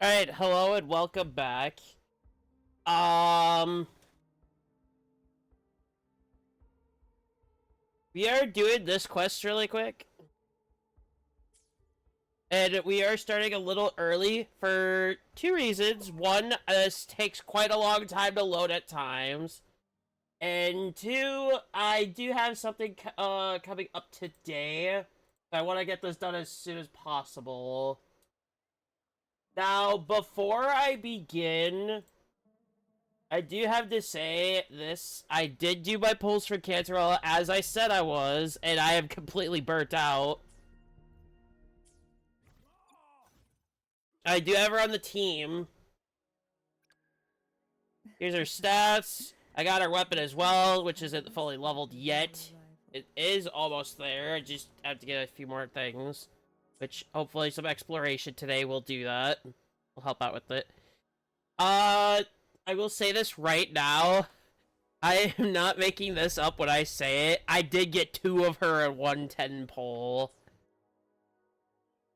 Alright, hello and welcome back. Um, we are doing this quest really quick. And we are starting a little early for two reasons. One, this takes quite a long time to load at times. And two, I do have something coming up today. I want to get this done as soon as possible. Now, before I begin, I do have to say this. I did do my pulls for Cantarella as I said I was, and I am completely burnt out. I do have her on the team. Here's her stats. I got her weapon as well, which isn't fully leveled yet. It is almost there. I just have to get a few more things. Which, hopefully, some exploration today will do that. Will help out with it. I will say this right now. I am not making this up when I say it. I did get two of her at 110 pull.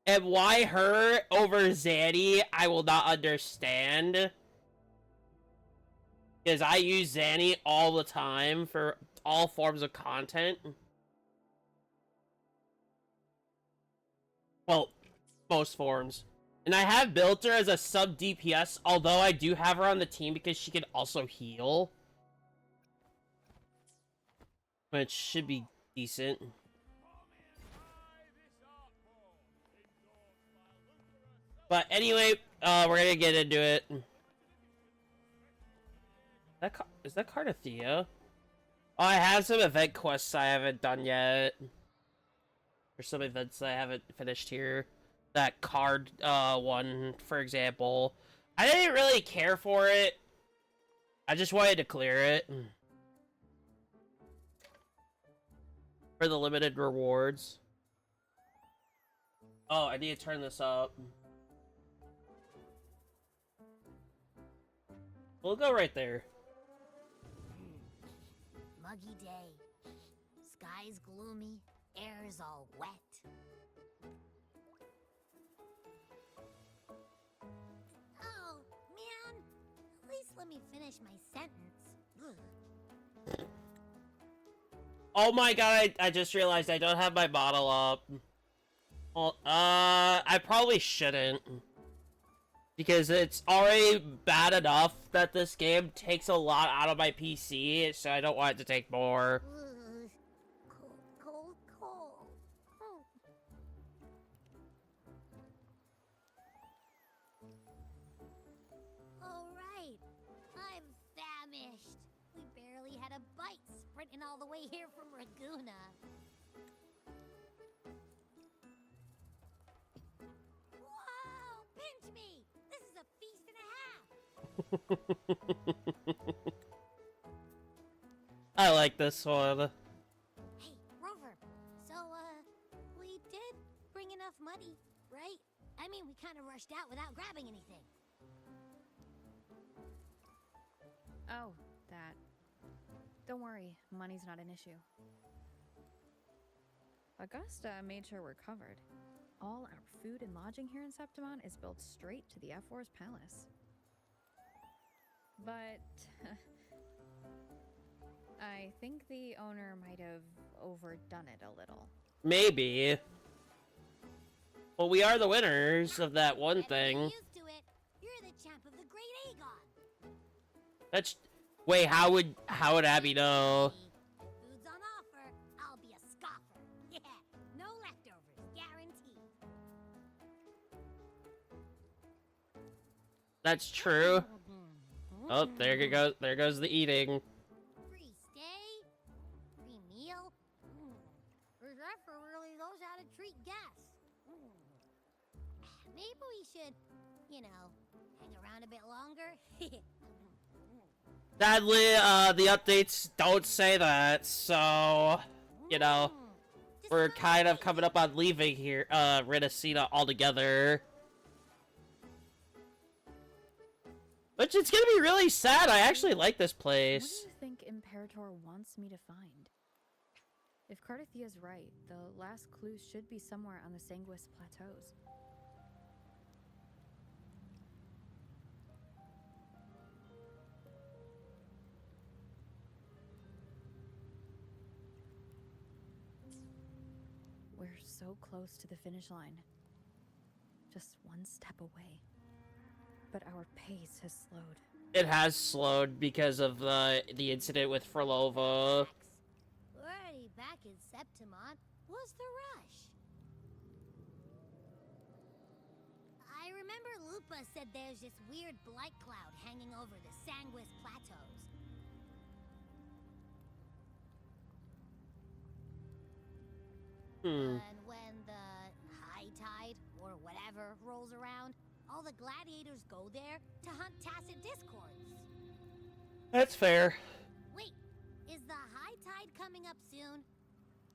And why her over Zanny, I will not understand. Because I use Zanny all the time for all forms of content. Well, most forms. And I have built her as a sub DPS, although I do have her on the team because she can also heal. Which should be decent. But anyway, we're gonna get into it. Is that Cardathea? Oh, I have some event quests I haven't done yet. There's some events I haven't finished here. That card one, for example. I didn't really care for it. I just wanted to clear it. For the limited rewards. Oh, I need to turn this up. We'll go right there. Muggy day. Sky's gloomy, air's all wet. Oh, man. At least let me finish my sentence. Oh my god, I just realized I don't have my bottle up. Well, I probably shouldn't. Because it's already bad enough that this game takes a lot out of my PC, so I don't want it to take more. Cold, cold, cold. Oh. All right, I'm famished. We barely had a bite sprinting all the way here from Raguna. Whoa, pinch me! This is a feast and a half. I like this one. Hey, Rover. So, we did bring enough money, right? I mean, we kind of rushed out without grabbing anything. Oh, that. Don't worry, money's not an issue. Augusta made sure we're covered. All our food and lodging here in Septimon is built straight to the F4's palace. But I think the owner might have overdone it a little. Maybe. Well, we are the winners of that one thing. Used to it. You're the champ of the Great Aegon. That's... Wait, how would Abby know? If food's on offer, I'll be a scoffer. Yeah, no leftovers, guaranteed. That's true. Oh, there goes the eating. Free stay? Free meal? The Zephyr really knows how to treat guests. Maybe we should, you know, hang around a bit longer. Sadly, the updates don't say that, so, you know, we're kind of coming up on leaving here, Renacina altogether. Which it's gonna be really sad. I actually like this place. What do you think Imperator wants me to find? If Cardathea's right, the last clues should be somewhere on the Sanguis Plateaus. so close to the finish line. Just one step away. But our pace has slowed. It has slowed because of the incident with Frolova. We're already back in Septimont. What's the rush? I remember Lupa said there's this weird blight cloud hanging over the Sanguis Plateaus. And when the high tide, or whatever, rolls around, all the gladiators go there to hunt Tacit Discords. That's fair. Wait, is the high tide coming up soon?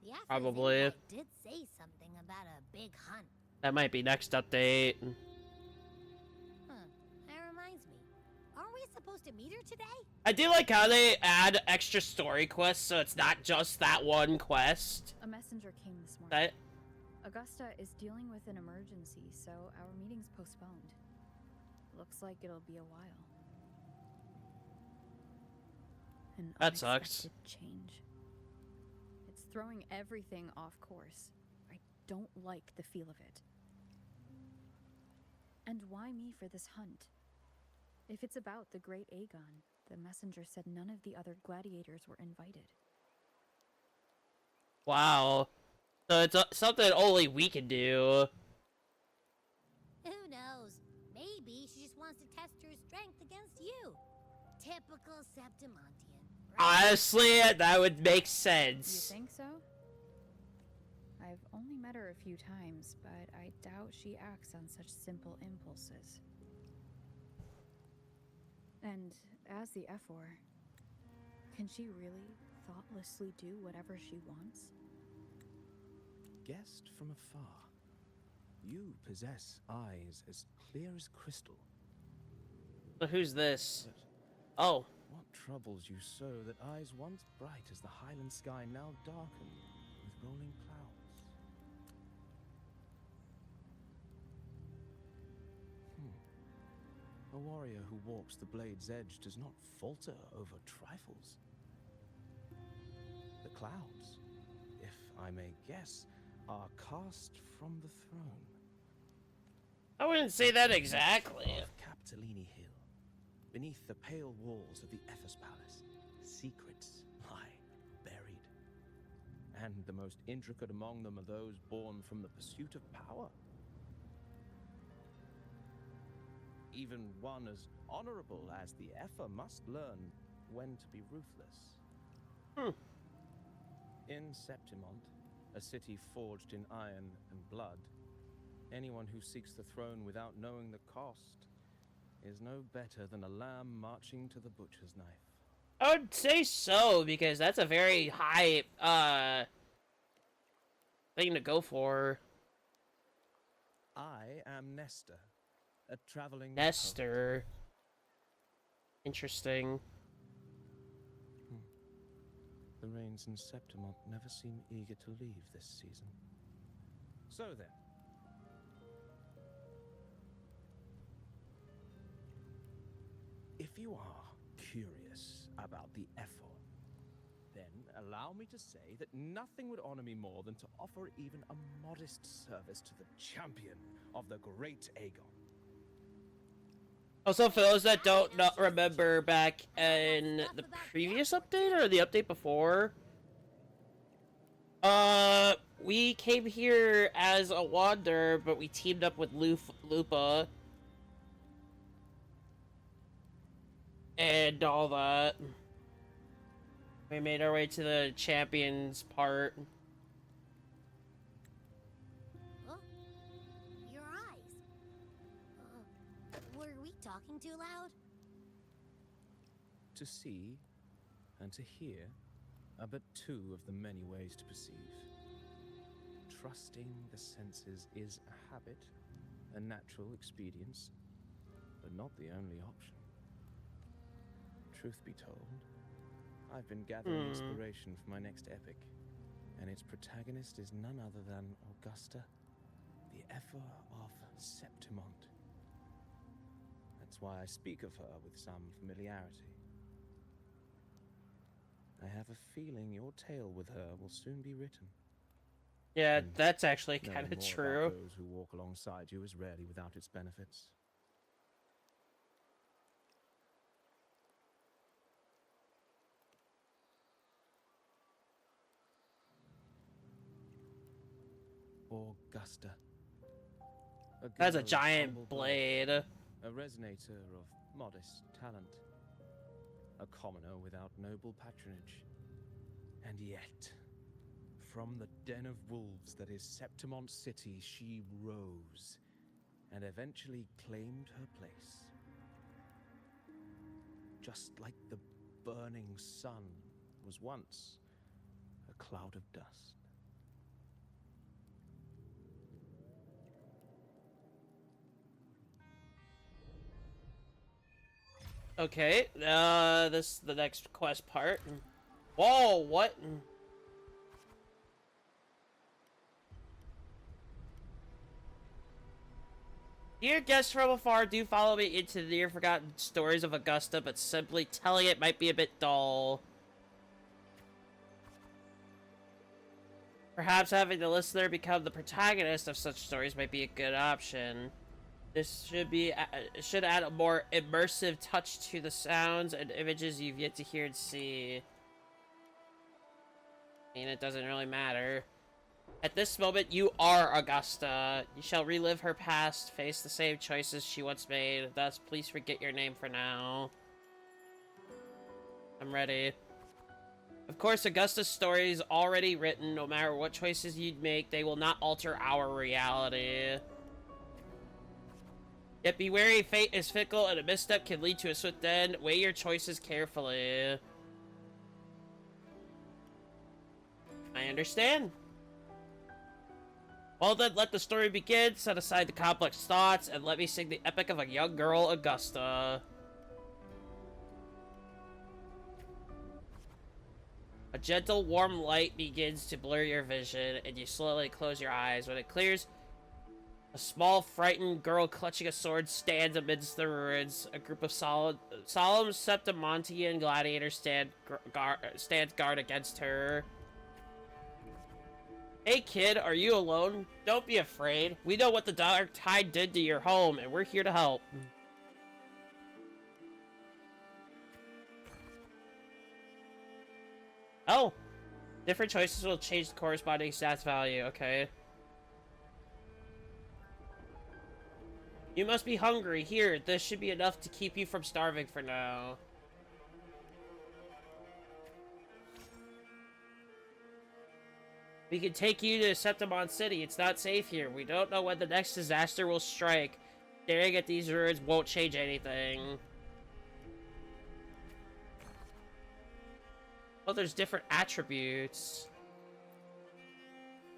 The Afro's Probably. invite did say something about a big hunt. That might be next update. That reminds me. Aren't we supposed to meet her today? I do like how they add extra story quests, so it's not just that one quest. A messenger came this morning. That Augusta is dealing with an emergency, so our meeting's postponed. Looks like it'll be a while. An That sucks. unexpected change. It's throwing everything off course. I don't like the feel of it. And why me for this hunt? If it's about the Great Aegon, the messenger said none of the other gladiators were invited. wow. So it's something only we can do. Who knows? Maybe she just wants to test her strength against you. Typical Septimontian, right? Honestly, that would make You sense. think so? I've only met her a few times, but I doubt she acts on such simple impulses. And as the Ephor, can she really thoughtlessly do whatever she wants? Guessed from afar, you possess eyes as clear as crystal. So who's this? But Oh, what troubles you so that eyes once bright as the highland sky now darken with rolling clouds? A warrior who walks the blade's edge does not falter over trifles. The clouds, if I may guess, are cast from the throne. I wouldn't say that exactly. Of Capitolini Hill, beneath the pale walls of the Ethos Palace, secrets lie buried. And the most intricate among them are those born from the pursuit of power. Even one as honorable as the Ether must learn when to be ruthless. In Septimont, a city forged in iron and blood, anyone who seeks the throne without knowing the cost is no better than a lamb marching to the butcher's knife. I would say so, because that's a very high, thing to go for. I am Nestor, a traveling Nestor. Interesting. poet. The rains in Septimont never seem eager to leave this season. So then, if you are curious about the Ephor, then allow me to say that nothing would honor me more than to offer even a modest service to the champion of the Great Aegon. Also, for those that don't remember back in the previous update or the update before, we came here as a wanderer, but we teamed up with Lupa and all that. We made our way to the champions part. Oh, your eyes. Were we talking too loud? To see and to hear are but two of the many ways to perceive. Trusting the senses is a habit, a natural expedience, but not the only option. Truth be told, I've been gathering inspiration for my next epic, and its protagonist is none other than Augusta, the Ephor of Septimont. That's why I speak of her with some familiarity. I have a feeling your tale with her will soon be written. Yeah, And that's actually knowing kind of more true. about those who walk alongside you is rarely without its benefits. Augusta. A That's a girl of giant humble birth, blade. a resonator of modest talent, a commoner without noble patronage. And yet, from the den of wolves that is Septimont City, she rose and eventually claimed her place. Just like the burning sun was once a cloud of dust. Okay, this is the next quest part. Whoa, what? Dear guests from afar, do follow me into the near forgotten stories of Augusta, but simply telling it might be a bit dull. Perhaps having the listener become the protagonist of such stories might be a good option. This should add a more immersive touch to the sounds and images you've yet to hear and see. I mean, it doesn't really matter. At this moment, you are Augusta. You shall relive her past, face the same choices she once made. Thus, please forget your name for now. I'm ready. Of course, Augusta's story is already written. No matter what choices you'd make, they will not alter our reality. Yet be wary, fate is fickle, and a misstep can lead to a swift end. Weigh your choices carefully. I understand. Well then, let the story begin. Set aside the complex thoughts, and let me sing the epic of a young girl, Augusta. A gentle, warm light begins to blur your vision, and you slowly close your eyes. When it clears, a small, frightened girl clutching a sword stands amidst the ruins. A group of solemn Septimontian gladiators stands guard against her. Hey kid, are you alone? Don't be afraid. We know what the Dark Tide did to your home, and we're here to help. Oh! Different choices will change the corresponding stats value, okay. You must be hungry. Here, this should be enough to keep you from starving for now. We can take you to Septimont City. It's not safe here. We don't know when the next disaster will strike. Staring at these ruins won't change anything. Oh, there's different attributes.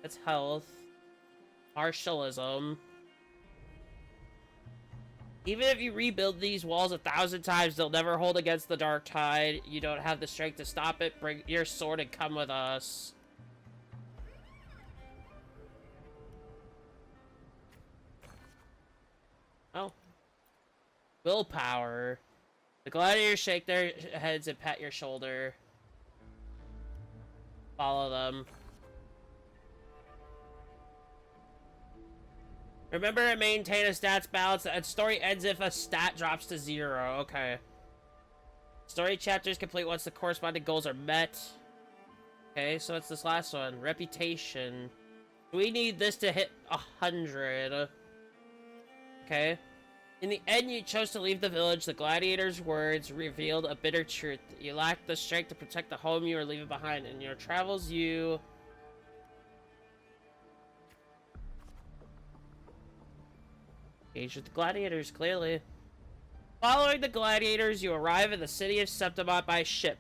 That's health. Martialism. Even if you rebuild these walls 1,000 times, they'll never hold against the Dark Tide. You don't have the strength to stop it. Bring your sword and come with us. Oh. Willpower. The gladiators shake their heads and pat your shoulder. Follow them. Remember to maintain a stats balance, and story ends if a stat drops to 0. Okay. Story chapters complete once the corresponding goals are met. Okay, so it's this last one. Reputation. We need this to hit 100. Okay. In the end, you chose to leave the village. The gladiator's words revealed a bitter truth. You lacked the strength to protect the home you were leaving behind. In your travels, you... engaged with the gladiators, clearly. Following the gladiators, you arrive in the city of Septimont by ship.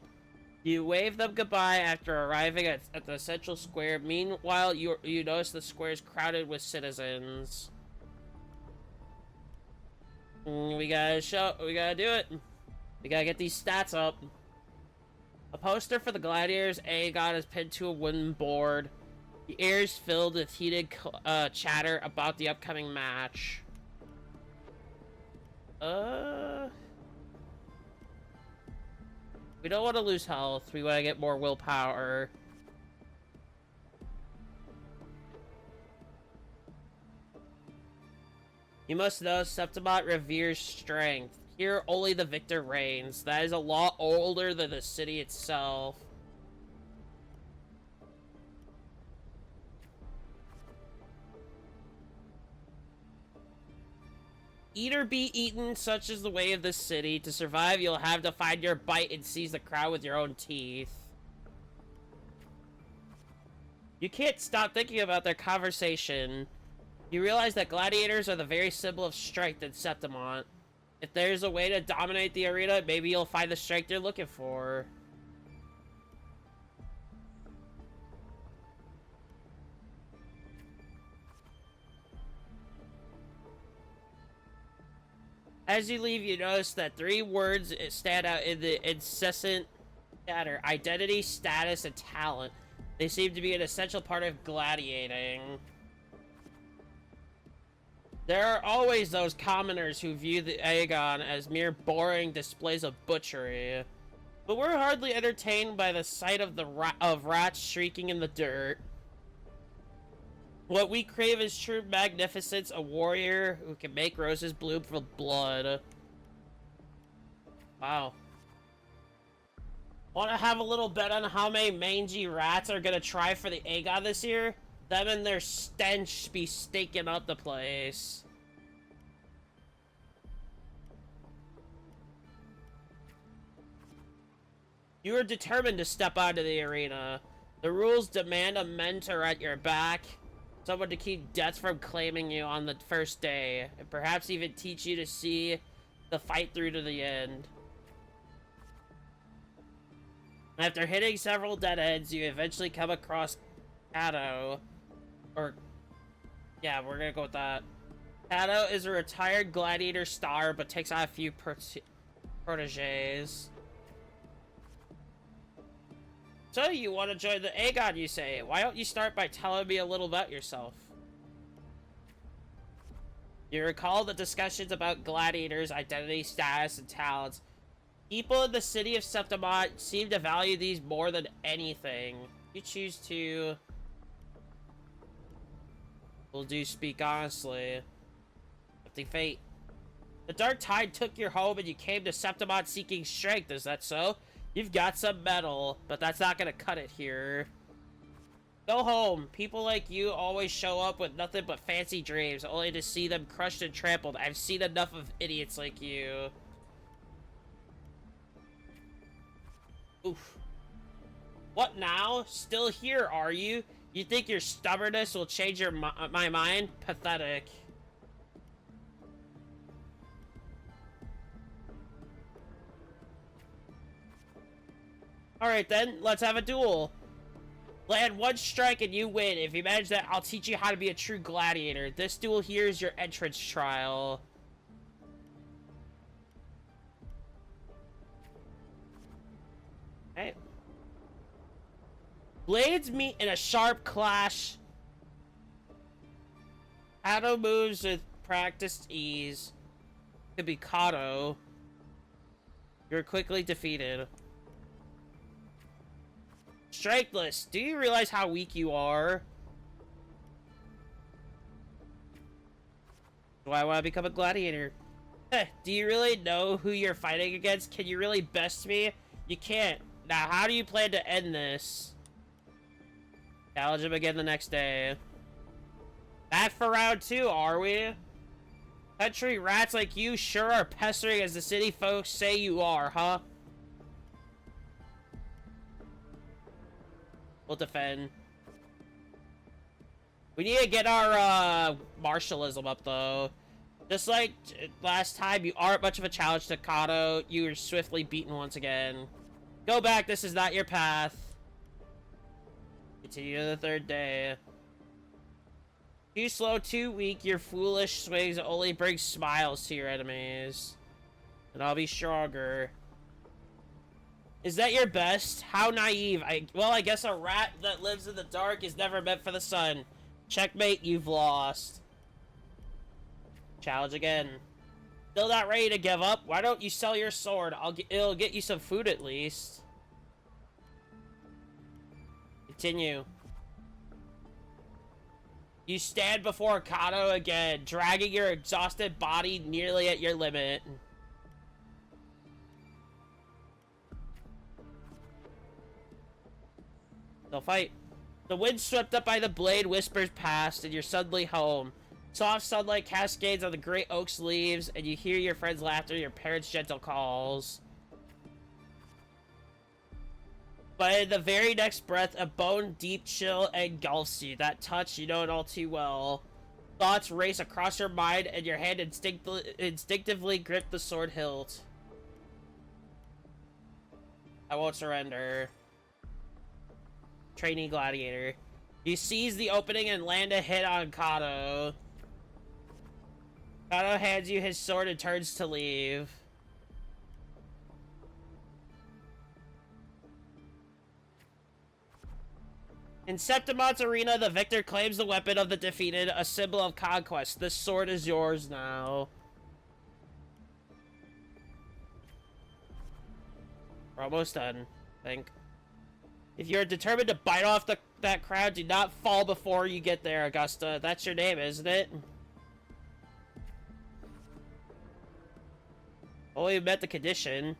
You wave them goodbye after arriving at the central square. Meanwhile, you notice the square is crowded with citizens. We gotta do it. We gotta get these stats up. A poster for the gladiators Aegon is pinned to a wooden board. The air is filled with heated chatter about the upcoming match. We don't want to lose health. We want to get more willpower. You must know Septimont reveres strength. Here only the victor reigns. That is a law older than the city itself. Eat or be eaten, such is the way of this city. To survive, you'll have to find your bite and seize the crowd with your own teeth. You can't stop thinking about their conversation. You realize that gladiators are the very symbol of strength in Septimont. If there's a way to dominate the arena, maybe you'll find the strength you're looking for. As you leave, you notice that 3 words stand out in the incessant chatter: identity, status, and talent. They seem to be an essential part of gladiating. There are always those commoners who view the Aegon as mere boring displays of butchery. But we're hardly entertained by the sight of rats shrieking in the dirt. What we crave is true magnificence, a warrior who can make roses bloom for blood. Wow. Want to have a little bet on how many mangy rats are gonna try for the Aegon this year? Them and their stench be staking up the place. You are determined to step onto the arena. The rules demand a mentor at your back. Someone to keep death from claiming you on the first day. And perhaps even teach you to see the fight through to the end. After hitting several dead ends, you eventually come across Cato. Or, yeah, we're gonna go with that. Cato is a retired gladiator star, but takes on a few proteges. So, you want to join the Aegon, you say? Why don't you start by telling me a little about yourself? You recall the discussions about gladiators' identity, status, and talents. People in the city of Septimont seem to value these more than anything. You choose to... Will do speak honestly. Empty fate. The dark tide took your home and you came to Septimont seeking strength, is that so? You've got some metal, but that's not gonna cut it here. Go home. People like you always show up with nothing but fancy dreams, only to see them crushed and trampled. I've seen enough of idiots like you. Oof. What now? Still here, are you? You think your stubbornness will change my mind? Pathetic. Alright then, let's have a duel. Land 1 strike and you win. If you manage that, I'll teach you how to be a true gladiator. This duel here is your entrance trial. Okay. Blades meet in a sharp clash. Cato moves with practiced ease. Could be Cato. You're quickly defeated. Strengthless, do you realize how weak you are? Do I want to become a gladiator? Do you really know who you're fighting against? Can you really best me? You can't. Now, how do you plan to end this? Challenge him again the next day. Back for round 2, are we? Country rats like you sure are pestering as the city folks say you are, huh? We'll defend. We need to get our martialism up though. Just like last time, you aren't much of a challenge to Cato. You were swiftly beaten once again. Go back, this is not your path. Continue to the 3rd day. Too slow, too weak, your foolish swings only bring smiles to your enemies. And I'll be stronger. Is that your best? How naive. Well, I guess a rat that lives in the dark is never meant for the sun. Checkmate, you've lost. Challenge again. Still not ready to give up? Why don't you sell your sword? It'll get you some food at least. Continue. You stand before Kato again, dragging your exhausted body nearly at your limit. They'll fight. The wind swept up by the blade whispers past, and you're suddenly home. Soft sunlight cascades on the great oak's leaves, and you hear your friends' laughter, your parents' gentle calls. But in the very next breath, a bone-deep chill engulfs you. That touch, you know it all too well. Thoughts race across your mind, and your hand instinctively grip the sword hilt. I won't surrender. Trainee gladiator. You seize the opening and land a hit on Kato. Kato hands you his sword and turns to leave. In Septimont's arena, the victor claims the weapon of the defeated, a symbol of conquest. This sword is yours now. We're almost done, I think. If you're determined to bite off that crowd, do not fall before you get there, Augusta. That's your name, isn't it? Only met the condition.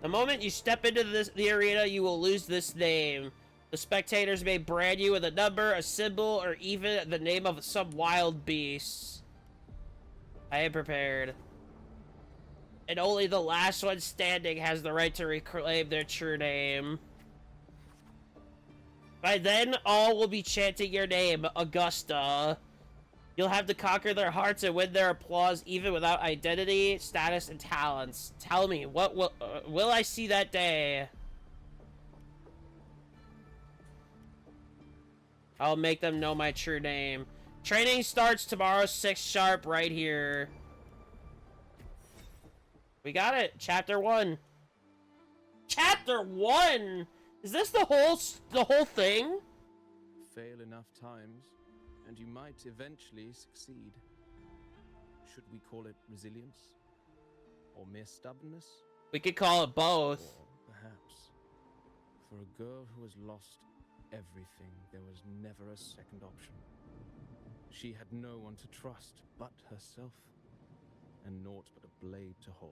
The moment you step into the arena, you will lose this name. The spectators may brand you with a number, a symbol, or even the name of some wild beast. I am prepared. And only the last one standing has the right to reclaim their true name. By then, all will be chanting your name, Augusta. You'll have to conquer their hearts and win their applause even without identity, status, and talents. Tell me, what will I see that day? I'll make them know my true name. Training starts tomorrow, 6 sharp, right here. We got it. Chapter 1. Chapter 1? Is this the whole thing? Fail enough times, and you might eventually succeed. Should we call it resilience? Or mere stubbornness? We could call it both. Or perhaps, for a girl who has lost everything, there was never a second option. She had no one to trust but herself, and naught but a blade to hold.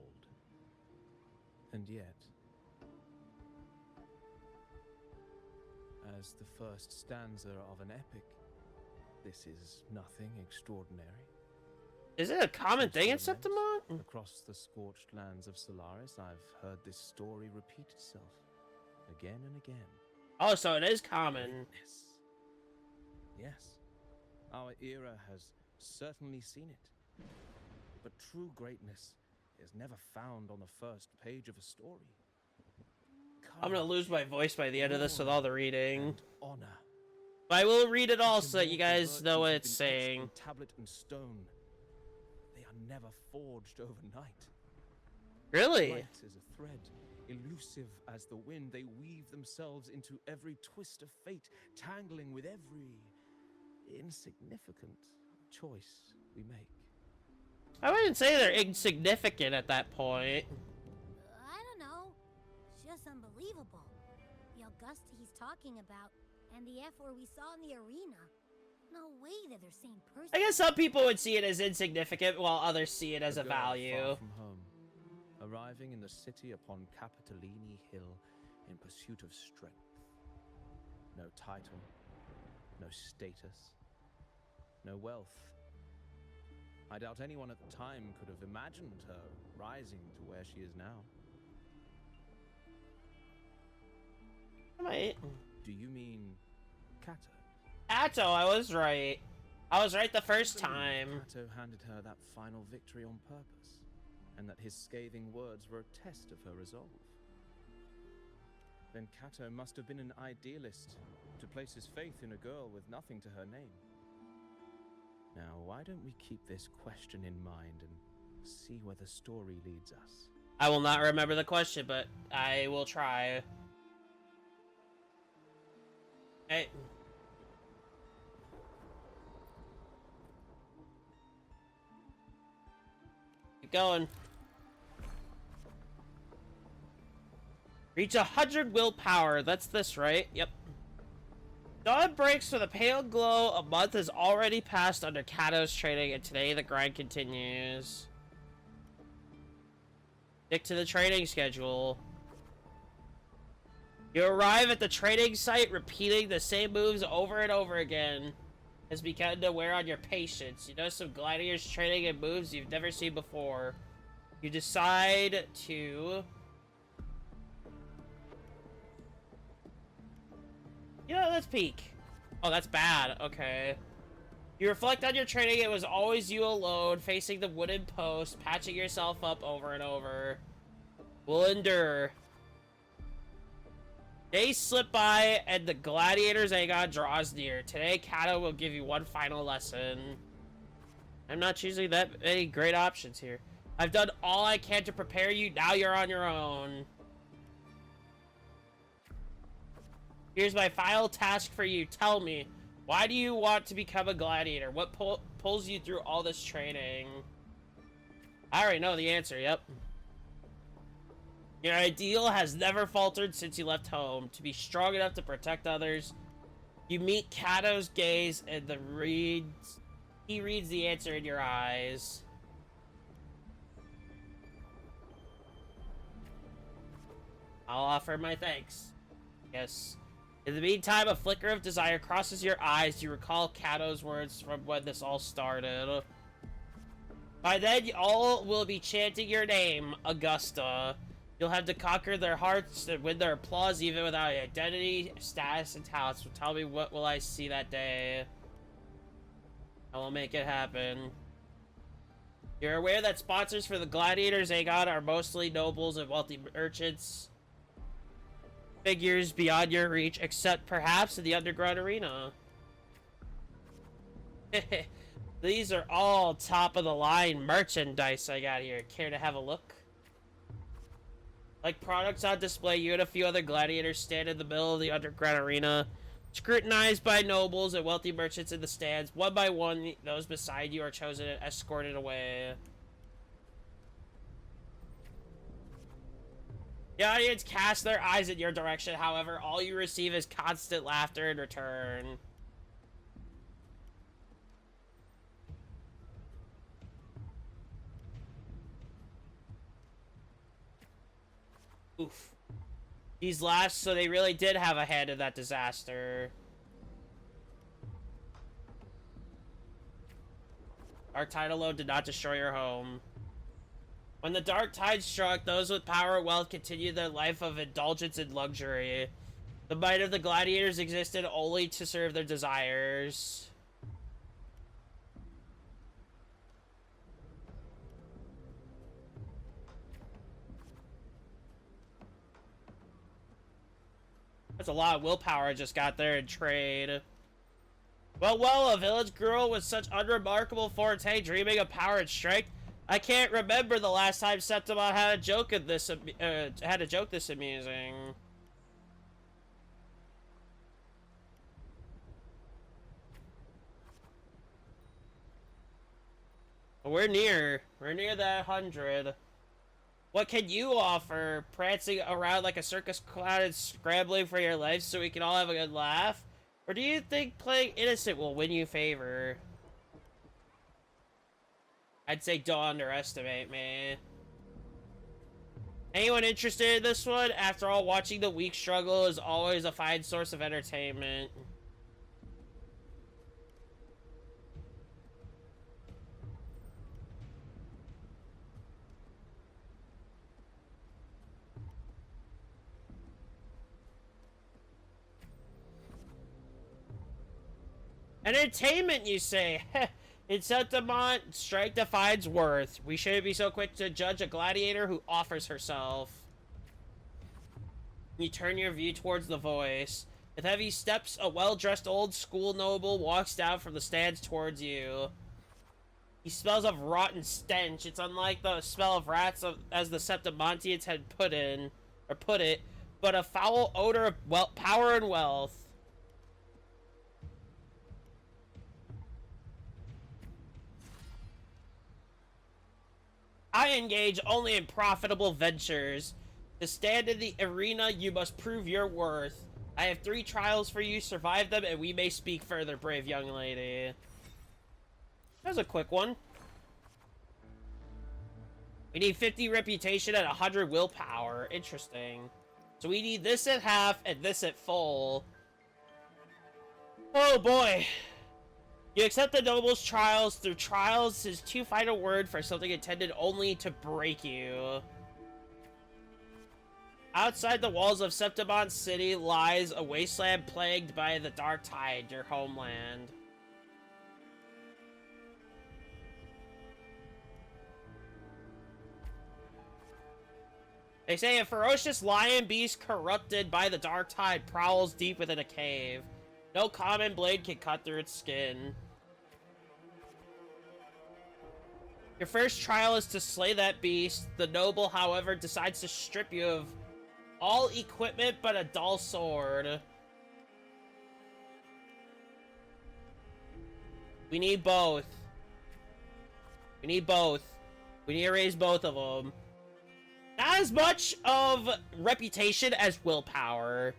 And yet, as the first stanza of an epic, this is nothing extraordinary. Is it a common thing in Septimont? Across the scorched lands of Solaris, I've heard this story repeat itself again and again. Oh, so it is common. Greatness. Yes, our era has certainly seen it. But true greatness is never found on the first page of a story. I'm gonna lose my voice by the end of this with all the reading. And honor. But I will read it all so that you guys know what it's saying. Tablet and stone. They are never forged overnight. Really? Light as a thread, elusive as the wind, they weave themselves into every twist of fate, tangling with every insignificant choice we make. I wouldn't say they're insignificant at that point. I don't know. It's just unbelievable. The Augusta he's talking about, and the F-word we saw in the arena. No way that they're same person. I guess some people would see it as insignificant, while others see it as a girl value. Far from home, arriving in the city upon Capitolini Hill in pursuit of strength. No title, no status, no wealth. I doubt anyone at the time could have imagined her rising to where she is now. Right. Do you mean Kato? Atto, I was right. I was right the first time. Kato handed her that final victory on purpose, and that his scathing words were a test of her resolve. Then Kato must have been an idealist to place his faith in a girl with nothing to her name. Now, why don't we keep this question in mind and see where the story leads us? I will not remember the question, but I will try. Hey. Keep going. Reach 100 willpower. That's this, right? Yep. Dawn breaks with a pale glow. A month has already passed under Kato's training, and today the grind continues. Stick to the training schedule. You arrive at the training site, repeating the same moves over and over again. Has begun to wear on your patience. You notice some gladiators training in moves you've never seen before. You decide to... Yeah, let's peek. Oh, that's bad. Okay. You reflect on your training. It was always you alone, facing the wooden post, patching yourself up over and over. We'll endure. Days slip by, and the gladiator's Aegon draws near. Today, Kato will give you one final lesson. I'm not choosing that many great options here. I've done all I can to prepare you. Now you're on your own. Here's my final task for you. Tell me, why do you want to become a gladiator? What pulls you through all this training? I already know the answer, yep. Your ideal has never faltered since you left home. To be strong enough to protect others. You meet Kato's gaze and he reads the answer in your eyes. I'll offer my thanks. Yes. In the meantime, a flicker of desire crosses your eyes. You recall Kato's words from when this all started. By then, all will be chanting your name, Augusta. You'll have to conquer their hearts and win their applause even without identity, status, and talents. So tell me, what will I see that day? I will make it happen. You're aware that sponsors for the Gladiators Aegon are mostly nobles and wealthy merchants. Figures beyond your reach, except perhaps in the underground arena. These are all top-of-the-line merchandise I got here. Care to have a look? Like products on display, you and a few other gladiators stand in the middle of the underground arena, scrutinized by nobles and wealthy merchants in the stands. One by one, those beside you are chosen and escorted away. The audience casts their eyes in your direction, however, all you receive is constant laughter in return. Oof. These laughs, so they really did have a hand in that disaster. Dark Tide alone did not destroy your home. When the Dark Tide struck, those with power and wealth continued their life of indulgence and luxury. The might of the gladiators existed only to serve their desires. That's a lot of willpower I just got there in trade. Well, a village girl with such unremarkable forte, dreaming of power and strength. I can't remember the last time Septimon had a joke this amusing. We're near that 100. What can you offer? Prancing around like a circus clown and scrambling for your life so we can all have a good laugh? Or do you think playing innocent will win you favor? I'd say don't underestimate me. Anyone interested in this one? After all, watching the weak struggle is always a fine source of entertainment. Entertainment, you say? In Septimon, strength defines worth. We shouldn't be so quick to judge a gladiator who offers herself. You turn your view towards the voice. With heavy steps, a well-dressed old school noble walks down from the stands towards you. He smells of rotten stench. It's unlike the smell of rats as the Septimontians had put it, but a foul odor of power and wealth. I engage only in profitable ventures. To stand in the arena, you must prove your worth. I have 3 trials for you. Survive them, and we may speak further, brave young lady. That was a quick one. We need 50 reputation and 100 willpower. Interesting. So we need this at half and this at full. Oh boy. You accept the noble's trials. Through trials is too fine a word for something intended only to break you. Outside the walls of Septimont City lies a wasteland plagued by the Dark Tide, your homeland. They say a ferocious lion beast corrupted by the Dark Tide prowls deep within a cave. No common blade can cut through its skin. Your first trial is to slay that beast. The noble, however, decides to strip you of all equipment but a dull sword. We need both. We need both. We need to raise both of them. Not as much of reputation as willpower.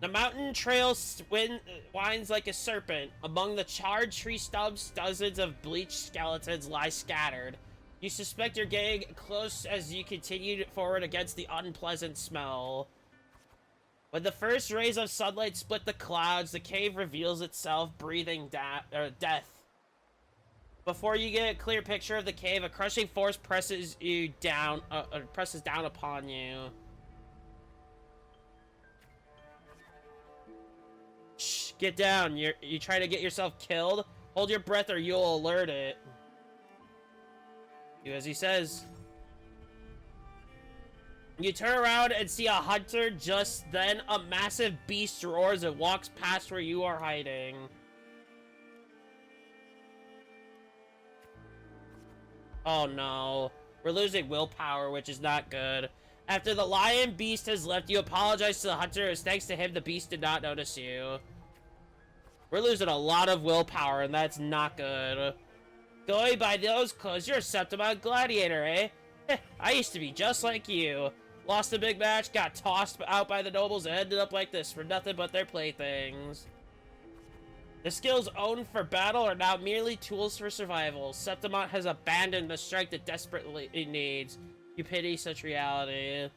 The mountain trail winds like a serpent. Among the charred tree stumps, dozens of bleached skeletons lie scattered. You suspect you're getting close as you continue forward against the unpleasant smell. When the first rays of sunlight split the clouds, the cave reveals itself, breathing death. Before you get a clear picture of the cave, a crushing force presses down upon you. Shh, get down. You try to get yourself killed? Hold your breath or you'll alert it. Do as he says. You turn around and see a hunter. Just then, a massive beast roars and walks past where you are hiding. Oh no. We're losing willpower, which is not good. After the lion beast has left, you apologize to the hunter, as thanks to him, the beast did not notice you. We're losing a lot of willpower, and that's not good. Going by those clothes, you're a Septimont gladiator, eh? I used to be just like you. Lost a big match, got tossed out by the nobles, and ended up like this for nothing but their playthings. The skills owned for battle are now merely tools for survival. Septimont has abandoned the strength it desperately needs. You pity such reality.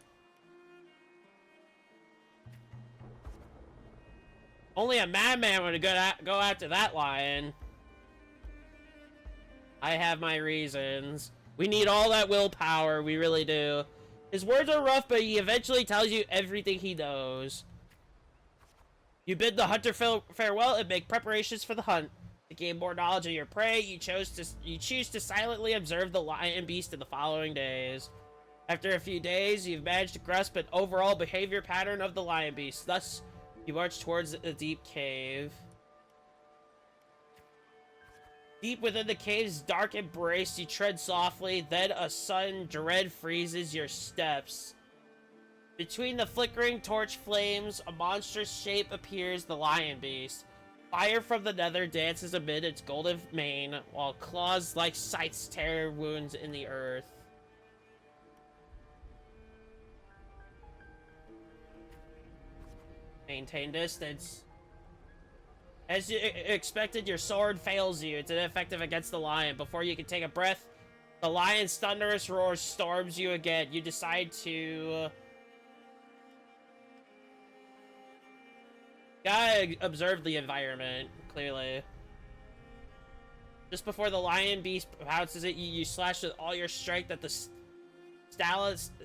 Only a madman would go after that lion. I have my reasons. We need all that willpower, we really do. His words are rough, but he eventually tells you everything he knows. You bid the hunter farewell and make preparations for the hunt. To gain more knowledge of your prey, you choose to silently observe the lion beast in the following days. After a few days, you've managed to grasp an overall behavior pattern of the lion beast. Thus, you march towards a deep cave. Deep within the cave's dark embrace, you tread softly, then a sudden dread freezes your steps. Between the flickering torch flames, a monstrous shape appears, the lion beast. Fire from the nether dances amid its golden mane, while claws like scythes tear wounds in the earth. Maintain distance. As you expected, your sword fails you. It's ineffective against the lion. Before you can take a breath, the lion's thunderous roar storms you again. You decide to... gotta observe the environment, clearly. Just before the lion beast pounces at you, you slash with all your strength at the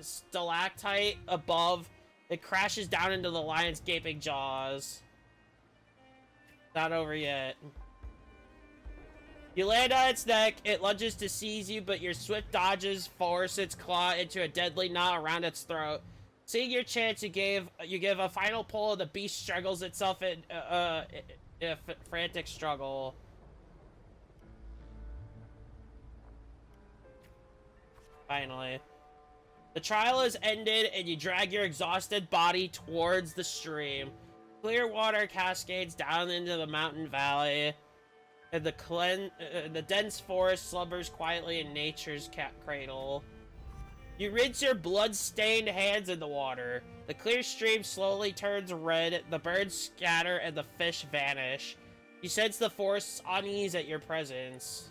stalactite above. It crashes down into the lion's gaping jaws. Not over yet. You land on its neck, it lunges to seize you, but your swift dodges force its claw into a deadly knot around its throat. Seeing your chance, you give a final pull, and the beast struggles itself in a frantic struggle. Finally. The trial is ended, and you drag your exhausted body towards the stream. Clear water cascades down into the mountain valley, and the dense forest slumbers quietly in nature's cradle. You rinse your blood-stained hands in the water. The clear stream slowly turns red, the birds scatter, and the fish vanish. You sense the forest's unease at your presence.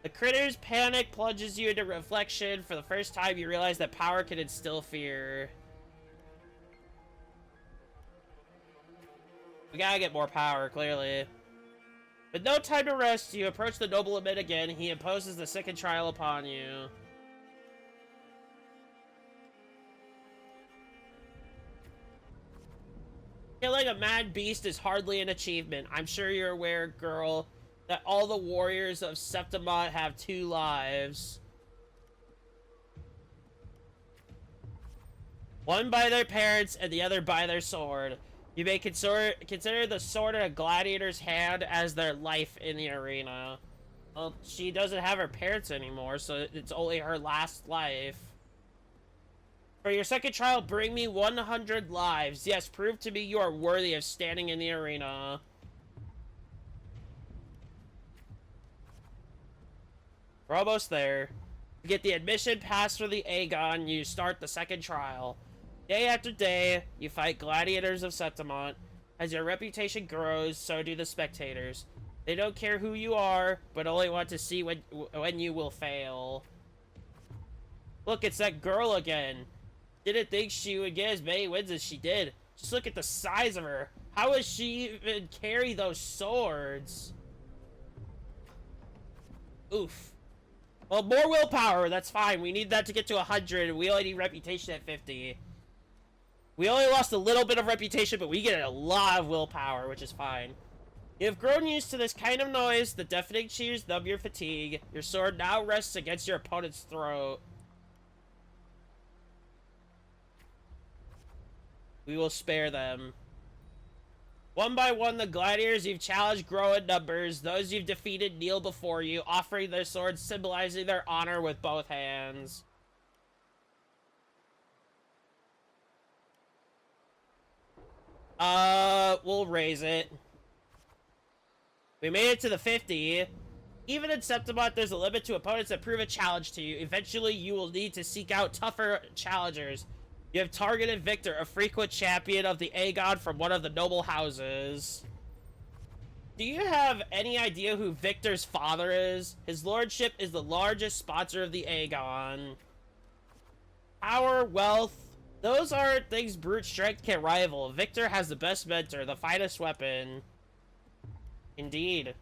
The critter's panic plunges you into reflection. For the first time, you realize that power can instill fear. We gotta get more power, clearly. With no time to rest, you approach the nobleman again. He imposes the second trial upon you. Killing a mad beast is hardly an achievement. I'm sure you're aware, girl, that all the warriors of Septimont have 2 lives. One by their parents and the other by their sword. You may consider the sword in a gladiator's hand as their life in the arena. Well, she doesn't have her parents anymore, so it's only her last life. For your second trial, bring me 100 lives. Yes, prove to me you are worthy of standing in the arena. We're almost there. To get the admission pass for the Aegon, you start the second trial. Day after day, you fight gladiators of Septimont. As your reputation grows, so do the spectators. They don't care who you are, but only want to see when you will fail. Look, it's that girl again. Didn't think she would get as many wins as she did. Just look at the size of her. How does she even carry those swords? Oof. Well, more willpower, that's fine. We need that to get to 100. We only need reputation at 50. We only lost a little bit of reputation, but we get a lot of willpower, which is fine. You have grown used to this kind of noise. The deafening cheers numb your fatigue. Your sword now rests against your opponent's throat. We will spare them. One by one, the gladiators you've challenged grow in numbers. Those you've defeated kneel before you, offering their swords, symbolizing their honor with both hands. We'll raise it. We made it to the 50. Even in Septimont, there's a limit to opponents that prove a challenge to you. Eventually, you will need to seek out tougher challengers. You have targeted Victor, a frequent champion of the Aegon from one of the noble houses. Do you have any idea who Victor's father is? His lordship is the largest sponsor of the Aegon. Power, wealth, those aren't things brute strength can rival. Victor has the best mentor, the finest weapon. Indeed.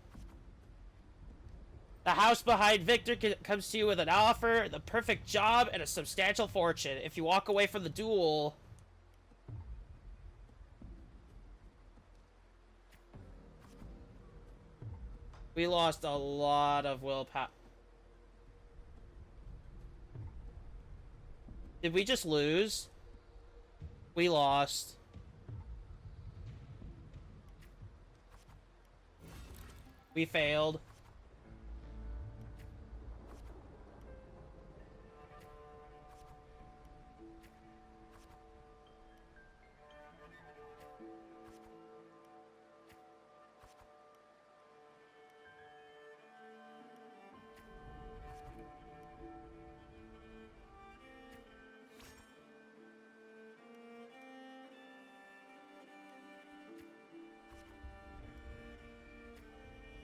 The house behind Victor comes to you with an offer, the perfect job, and a substantial fortune. If you walk away from the duel... We lost a lot of willpower. Did we just lose? We lost. We failed.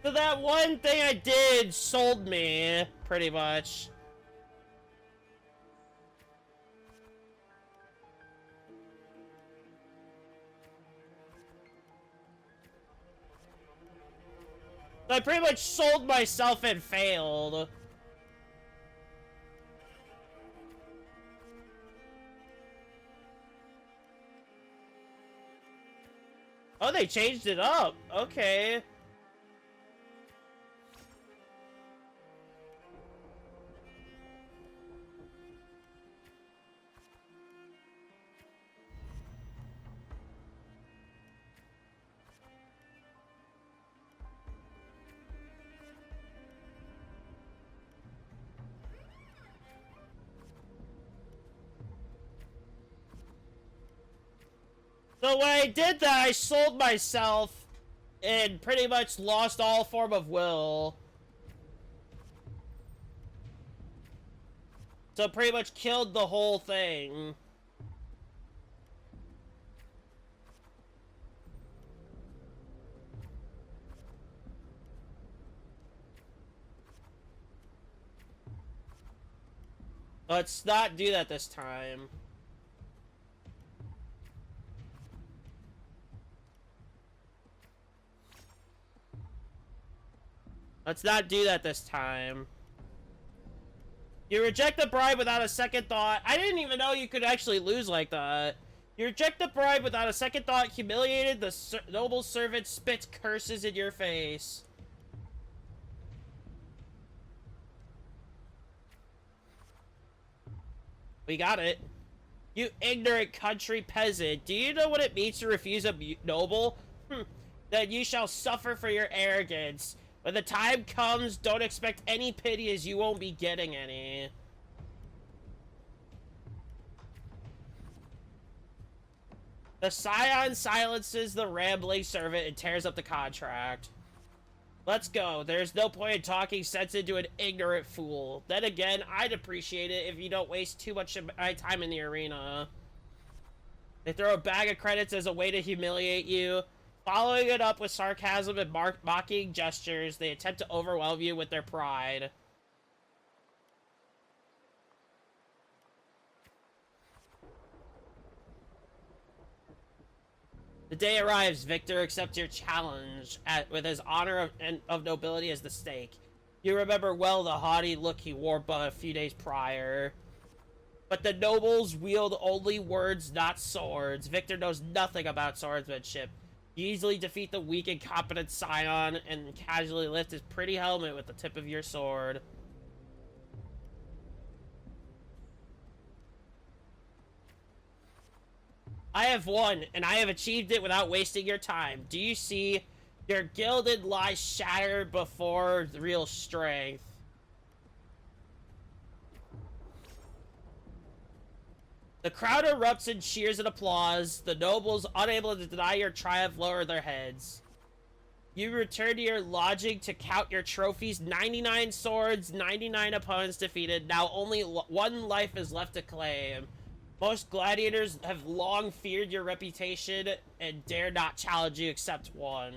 So that one thing I did sold me, pretty much. I pretty much sold myself and failed. Oh, they changed it up. Okay. So when I did that, I sold myself and pretty much lost all form of will. So pretty much killed the whole thing. Let's not do that this time. Let's not do that this time. You reject the bribe without a second thought. I didn't even know you could actually lose like that. You reject the bribe without a second thought. Humiliated, the noble servant spits curses in your face. We got it. You ignorant country peasant. Do you know what it means to refuse a noble? Then you shall suffer for your arrogance. When the time comes, don't expect any pity, as you won't be getting any. The scion silences the rambling servant and tears up the contract. Let's go. There's no point in talking sense into an ignorant fool. Then again, I'd appreciate it if you don't waste too much of my time in the arena. They throw a bag of credits as a way to humiliate you. Following it up with sarcasm and mocking gestures, they attempt to overwhelm you with their pride. The day arrives, Victor accepts your challenge with his honor of nobility as the stake. You remember well the haughty look he wore but a few days prior. But the nobles wield only words, not swords. Victor knows nothing about swordsmanship. You easily defeat the weak and competent scion and casually lift his pretty helmet with the tip of your sword. I have won, and I have achieved it without wasting your time. Do you see? Your gilded lies shattered before real strength. The crowd erupts in cheers and applause. The nobles, unable to deny your triumph, lower their heads. You return to your lodging to count your trophies. 99 swords, 99 opponents defeated. Now only one life is left to claim. Most gladiators have long feared your reputation and dare not challenge you except one.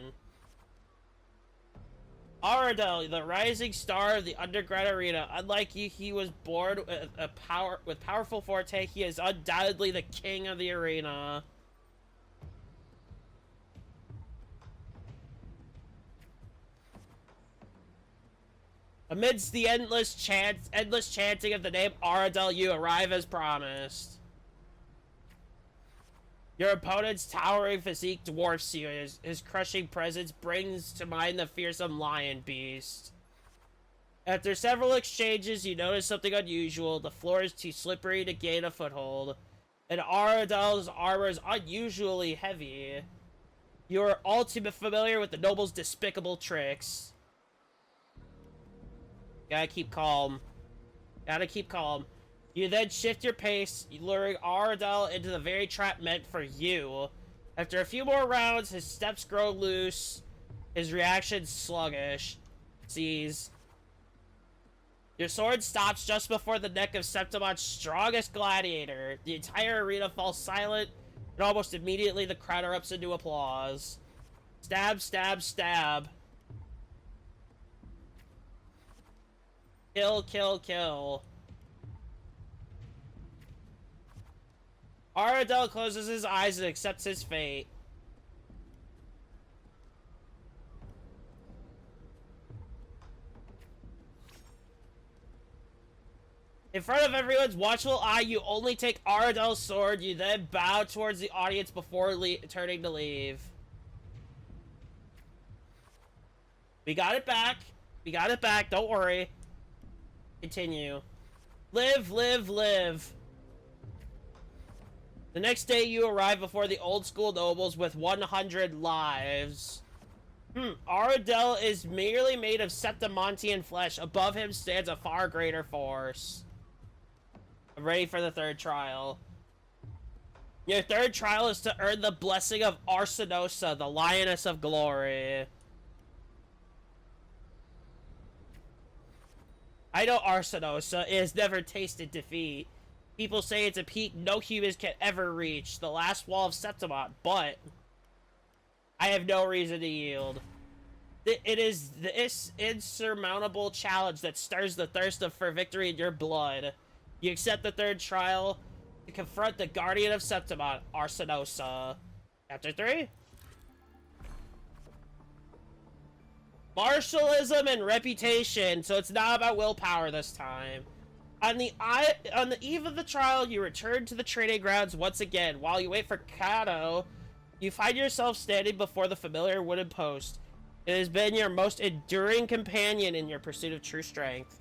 Aradel, the rising star of the underground arena. Unlike you, he was born with powerful forte. He is undoubtedly the king of the arena. Amidst the endless chanting of the name Aradel, you arrive as promised. Your opponent's towering physique dwarfs you. His crushing presence brings to mind the fearsome lion beast. After several exchanges, you notice something unusual. The floor is too slippery to gain a foothold, and Aradel's armor is unusually heavy. You are all too familiar with the noble's despicable tricks. Gotta keep calm. Gotta keep calm. You then shift your pace, luring Aradel into the very trap meant for you. After a few more rounds, his steps grow loose, his reaction sluggish. Seize. Your sword stops just before the neck of Septimon's strongest gladiator. The entire arena falls silent, and almost immediately the crowd erupts into applause. Stab, stab, stab. Kill, kill, kill. Aradel closes his eyes and accepts his fate. In front of everyone's watchful eye, you only take Aradel's sword. You then bow towards the audience before turning to leave. We got it back. We got it back. Don't worry. Continue. Live, live, live. The next day, you arrive before the old school nobles with 100 lives. Aradel is merely made of Septimontian flesh. Above him stands a far greater force. I'm ready for the third trial. Your third trial is to earn the blessing of Arsinosa, the Lioness of Glory. I know Arsenosa has never tasted defeat. People say it's a peak no humans can ever reach, the last wall of Septimont, but I have no reason to yield. It is this insurmountable challenge that stirs the thirst for victory in your blood. You accept the third trial to confront the Guardian of Septimont, Arsenosa. Chapter 3? Martialism and reputation, so it's not about willpower this time. On the eve of the trial, you return to the training grounds once again. While you wait for Kato, you find yourself standing before the familiar wooden post. It has been your most enduring companion in your pursuit of true strength.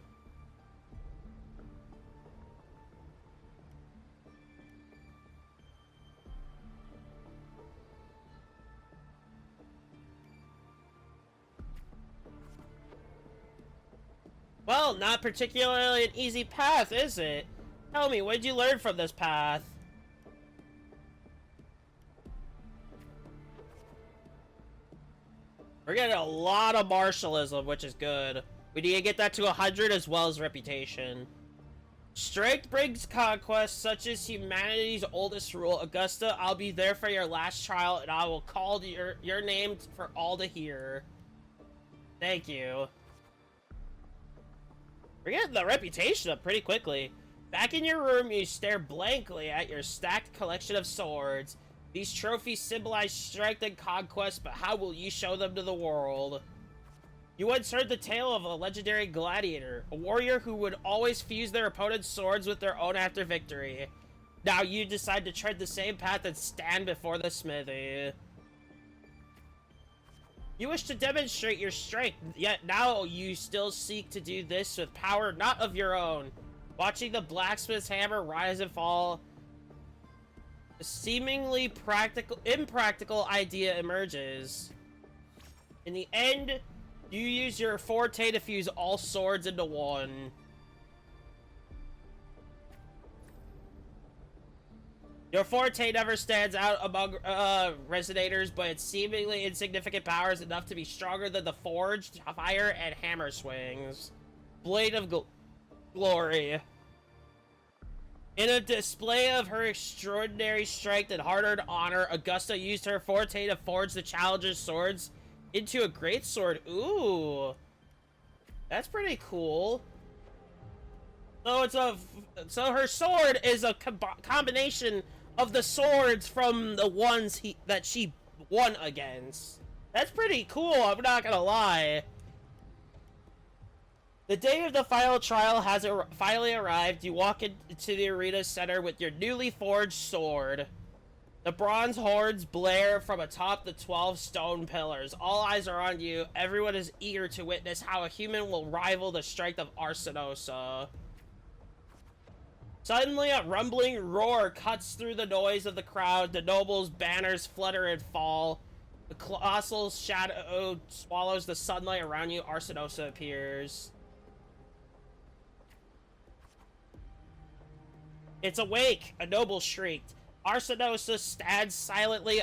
Well, not particularly an easy path, is it? Tell me, what did you learn from this path? We're getting a lot of martialism, which is good. We need to get that to 100 as well as reputation. Strength brings conquest, such as humanity's oldest rule. Augusta, I'll be there for your last trial, and I will call your name for all to hear. Thank you. We're getting the reputation up pretty quickly. Back in your room, you stare blankly at your stacked collection of swords. These trophies symbolize strength and conquest, but how will you show them to the world? You once heard the tale of a legendary gladiator, a warrior who would always fuse their opponent's swords with their own after victory. Now you decide to tread the same path and stand before the smithy. You wish to demonstrate your strength, yet now you still seek to do this with power not of your own. Watching the blacksmith's hammer rise and fall, a seemingly impractical idea emerges. In the end, you use your forte to fuse all swords into one. Your forte never stands out among resonators, but its seemingly insignificant power is enough to be stronger than the forged, fire, and hammer swings. Blade of Glory. In a display of her extraordinary strength and hard-earned honor, Augusta used her forte to forge the challenger's swords into a greatsword. Ooh, that's pretty cool. So her sword is a combination of the swords from the ones that she won against. That's pretty cool, I'm not gonna lie. The day of the final trial has finally arrived. You walk into the arena center with your newly forged sword. The bronze horns blare from atop the 12 stone pillars. All eyes are on you. Everyone is eager to witness how a human will rival the strength of Arsenosa. Suddenly, a rumbling roar cuts through the noise of the crowd. The nobles' banners flutter and fall. The colossal shadow swallows the sunlight around you. Arsenosa appears. It's awake! A noble shrieked. Arsenosa stands silently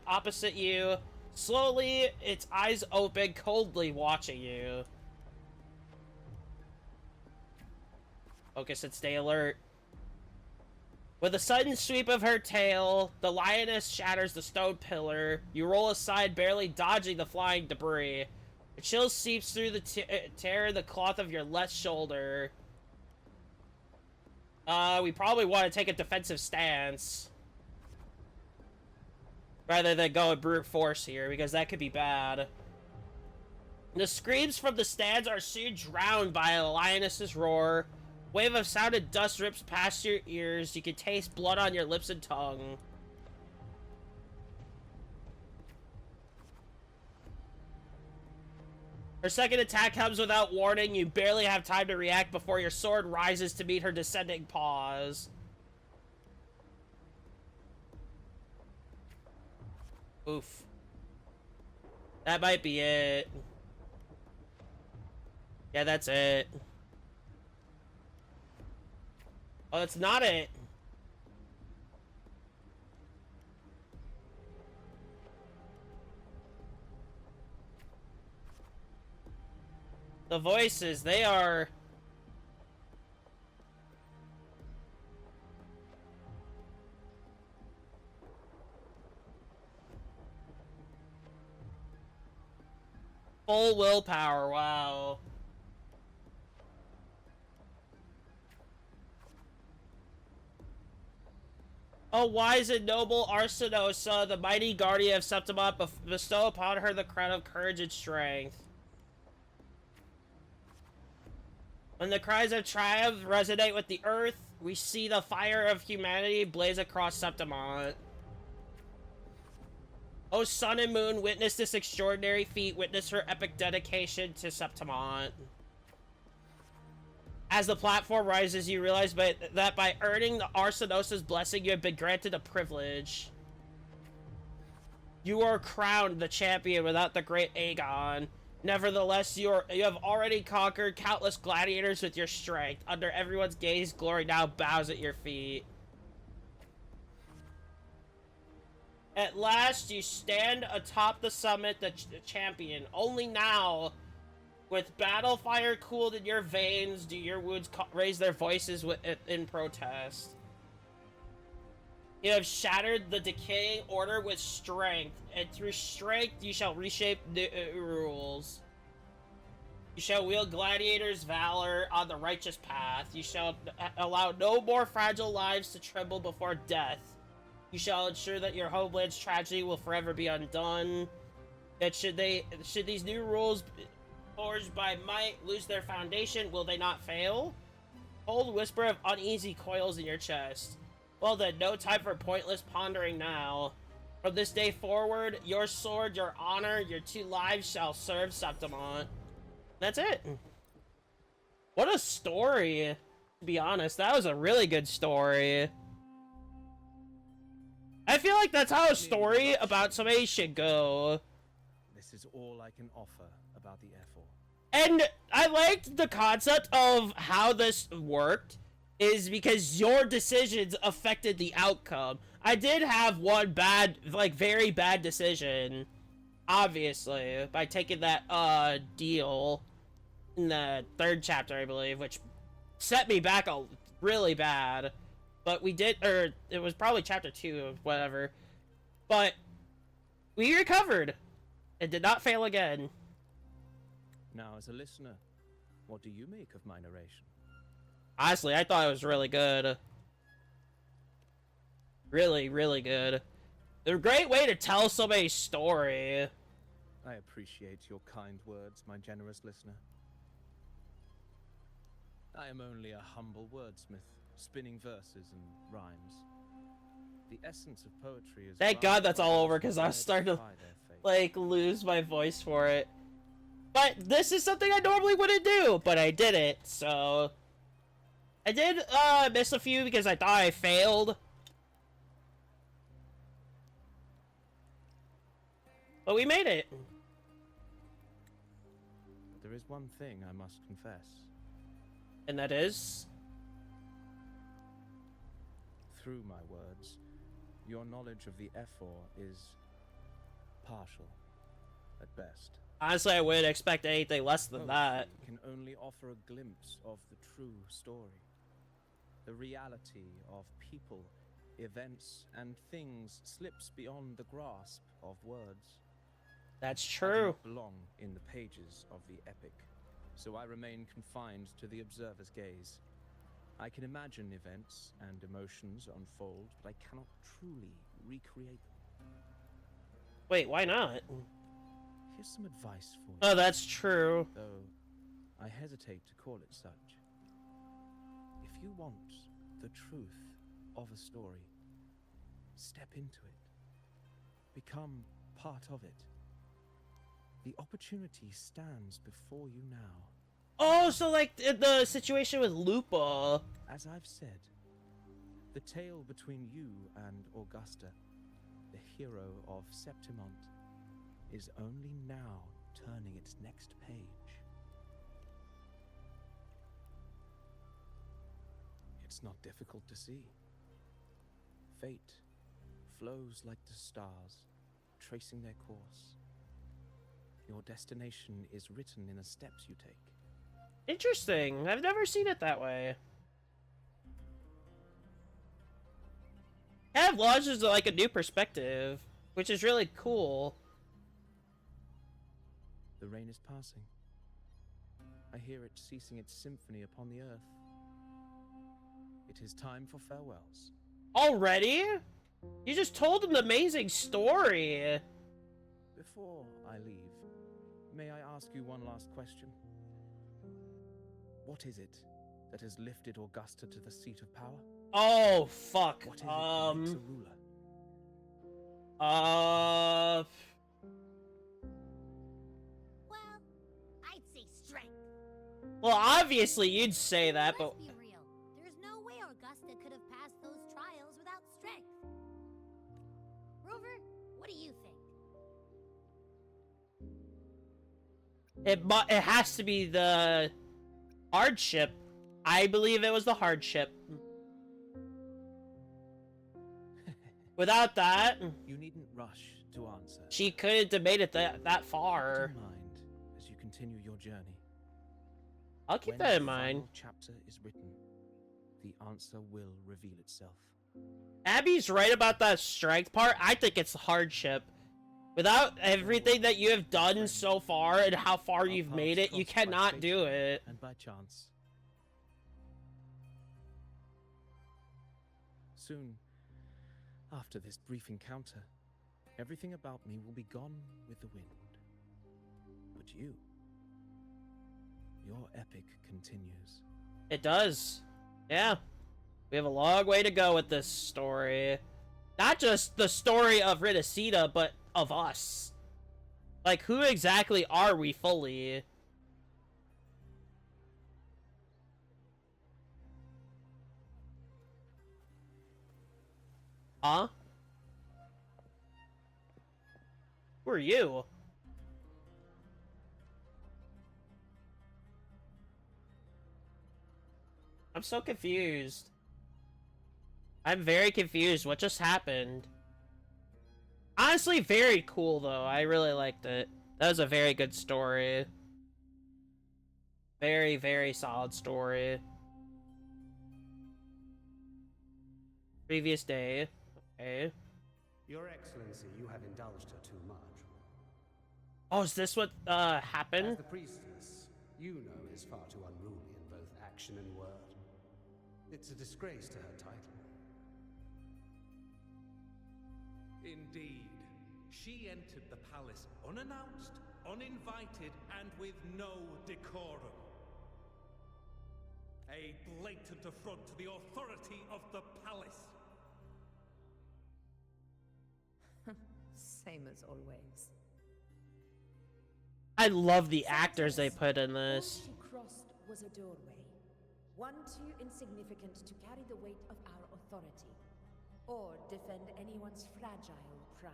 opposite you. Slowly, its eyes open, coldly watching you. Focus and stay alert. With a sudden sweep of her tail, the lioness shatters the stone pillar. You roll aside, barely dodging the flying debris. A chill seeps through the tear in the cloth of your left shoulder. We probably want to take a defensive stance rather than go with brute force here, because that could be bad. The screams from the stands are soon drowned by a lioness's roar. A wave of sound and dust rips past your ears. You can taste blood on your lips and tongue. Her second attack comes without warning. You barely have time to react before your sword rises to meet her descending paws. Oof. That might be it. Yeah, that's it. Oh, that's not it. The voices, they are Full willpower, wow. O wise and noble Arsinosa, the mighty guardian of Septimont, bestow upon her the crown of courage and strength. When the cries of triumph resonate with the earth, we see the fire of humanity blaze across Septimont. O sun and moon, witness this extraordinary feat, witness her epic dedication to Septimont. As the platform rises, you realize that by earning the Arsinosa's blessing, you have been granted a privilege. You are crowned the champion without the great Aegon. Nevertheless, you have already conquered countless gladiators with your strength. Under everyone's gaze, glory now bows at your feet. At last, you stand atop the summit, the champion. Only now, with battle fire cooled in your veins, do your wounds raise their voices in protest. You have shattered the decaying order with strength, and through strength you shall reshape new rules. You shall wield gladiators' valor on the righteous path. You shall allow no more fragile lives to tremble before death. You shall ensure that your homeland's tragedy will forever be undone. That should these new rules forged by might lose their foundation, will they not fail? Cold whisper of uneasy coils in your chest. Well then, no time for pointless pondering now. From this day forward, your sword, your honor, your 2 lives shall serve Septimont. That's it. What a story. To be honest, that was a really good story. I feel like that's how a story about somebody should go. This is all I can offer about the F4. And I liked the concept of how this worked is because your decisions affected the outcome. I did have one bad, like, very bad decision, obviously, by taking that, deal in the 3rd chapter, I believe, which set me back really bad. But we did, or it was probably chapter 2 or whatever. But we recovered and did not fail again. Now, as a listener, what do you make of my narration? Honestly, I thought it was really good. Really, really good. A great way to tell somebody's story. I appreciate your kind words, my generous listener. I am only a humble wordsmith, spinning verses and rhymes. The essence of poetry is... Thank God that's all over, because I was starting to, like, lose my voice for it. But this is something I normally wouldn't do, but I did it, so... I did, miss a few because I thought I failed. But we made it. There is one thing I must confess. And that is? Through my words, your knowledge of the F4 is partial, at best. Honestly, I wouldn't expect anything less than that. Can only offer a glimpse of the true story. The reality of people, events, and things slips beyond the grasp of words. That's I do true. not belong in the pages of the epic, so I remain confined to the observer's gaze. I can imagine events and emotions unfold, but I cannot truly recreate them. Wait, why not? Here's some advice for you. Oh, that's true. Though I hesitate to call it such. If you want the truth of a story, step into it. Become part of it. The opportunity stands before you now. Oh, so like the situation with Lupa. As I've said, the tale between you and Augusta, the hero of Septimont, is only now turning its next page. It's not difficult to see. Fate flows like the stars, tracing their course. Your destination is written in the steps you take. Interesting. I've never seen it that way. Have launches like a new perspective, which is really cool. The rain is passing. I hear it ceasing its symphony upon the earth. It is time for farewells. Already? You just told an amazing story. Before I leave, may I ask you one last question? What is it that has lifted Augusta to the seat of power? Oh, fuck. What is it that makes a ruler? Well, I'd say strength. Well, obviously you'd say that, but... Let's be real. There's no way Augusta could have passed those trials without strength. Rover, what do you think? It has to be the hardship. I believe it was the hardship. Without that, You needn't rush to answer. she couldn't have made it that far. Keep in mind as you continue your journey. I'll keep When that in the mind. final chapter is written, the answer will reveal itself. Abby's right about that strength part. I think it's the hardship. Without everything that you have done so far and how far Our you've paths made it, you crossed by cannot fate do it. And by chance. Soon, after this brief encounter, everything about me will be gone with the wind. But you, your epic continues. It does. Yeah. We have a long way to go with this story. Not just the story of Rinasita, but of us. Like, who exactly are we fully? Huh? Who are you? I'm so confused. I'm very confused. What just happened? Honestly, very cool, though. I really liked it. That was a very good story. Very, very solid story. Previous day. Okay. Your Excellency, you have indulged her too much. Oh, is this what, As happened? the priestess, you know is far too unruly in both action and word. It's a disgrace to her title. Indeed. She entered the palace unannounced, uninvited, and with no decorum. A blatant affront to the authority of the palace. Same as always. I love the actors they put in this. All she crossed was a doorway, one too insignificant to carry the weight of our authority, or defend anyone's fragile pride.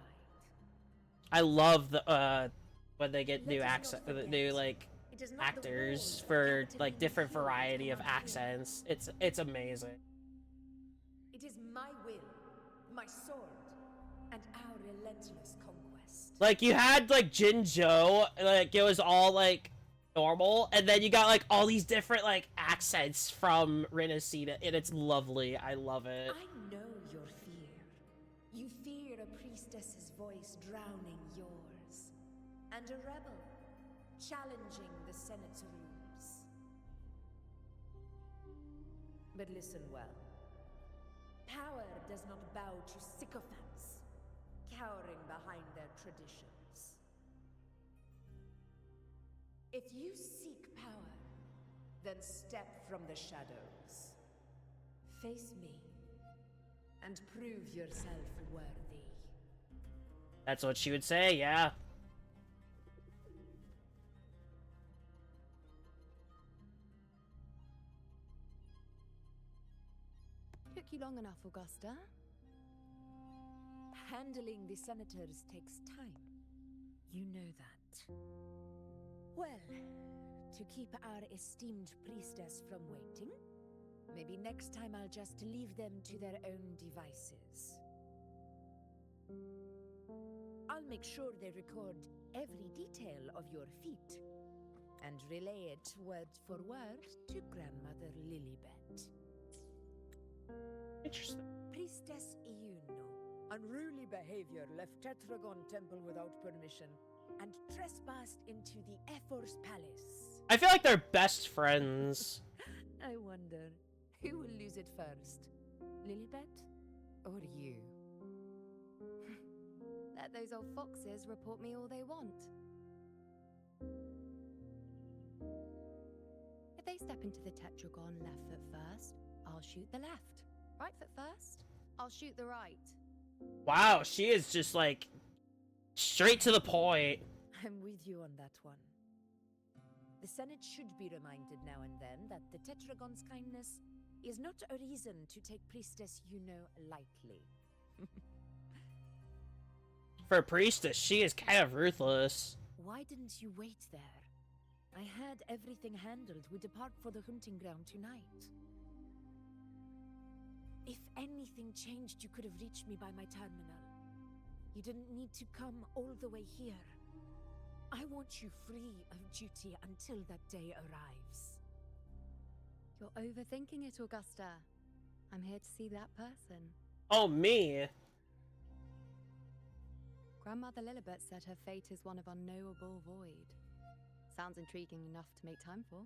I love the, when they get Let new us not accent, forget, new, like, it is not the actors walls for, that like, Captain different Fury variety of cannot hear. accents. It's amazing. It is my will, my sword, and our relentless conquest. Like, you had, like, Jinjo, like, it was all, like, normal, and then you got, like, all these different, like, accents from Rinasita, and it's lovely. I love it. I know your fear. You fear a priestess's voice drowning yours, and a rebel challenging the Senate's rules. But listen well. Power does not bow to sycophants, cowering behind their traditions. If you seek power, then step from the shadows. Face me, and prove yourself worthy. That's what she would say, yeah. Took you long enough, Augusta. Handling the senators takes time. You know that. Well, to keep our esteemed priestess from waiting, maybe next time I'll just leave them to their own devices. I'll make sure they record every detail of your feat and relay it word for word to Grandmother Lilibet. Interesting. Priestess Iuno. Unruly behavior left Tetragon Temple without permission. and trespassed into the Ephor's palace. I feel like they're best friends. I wonder, who will lose it first? Lilibet or you? Let those old foxes report me all they want. If they step into the tetragon left foot first, I'll shoot the left. Right foot first, I'll shoot the right. Wow, she is just like straight to the point. I'm with you on that one. The Senate should be reminded now and then that the Tetragon's kindness is not a reason to take Priestess Yuno lightly. For a priestess, she is kind of ruthless. Why didn't you wait there? I had everything handled. We depart for the hunting ground tonight. If anything changed, you could have reached me by my terminal. You didn't need to come all the way here. I want you free of duty until that day arrives. You're overthinking it, Augusta. I'm here to see that person. Oh, me. Grandmother Lilibet said her fate is one of unknowable void. Sounds intriguing enough to make time for.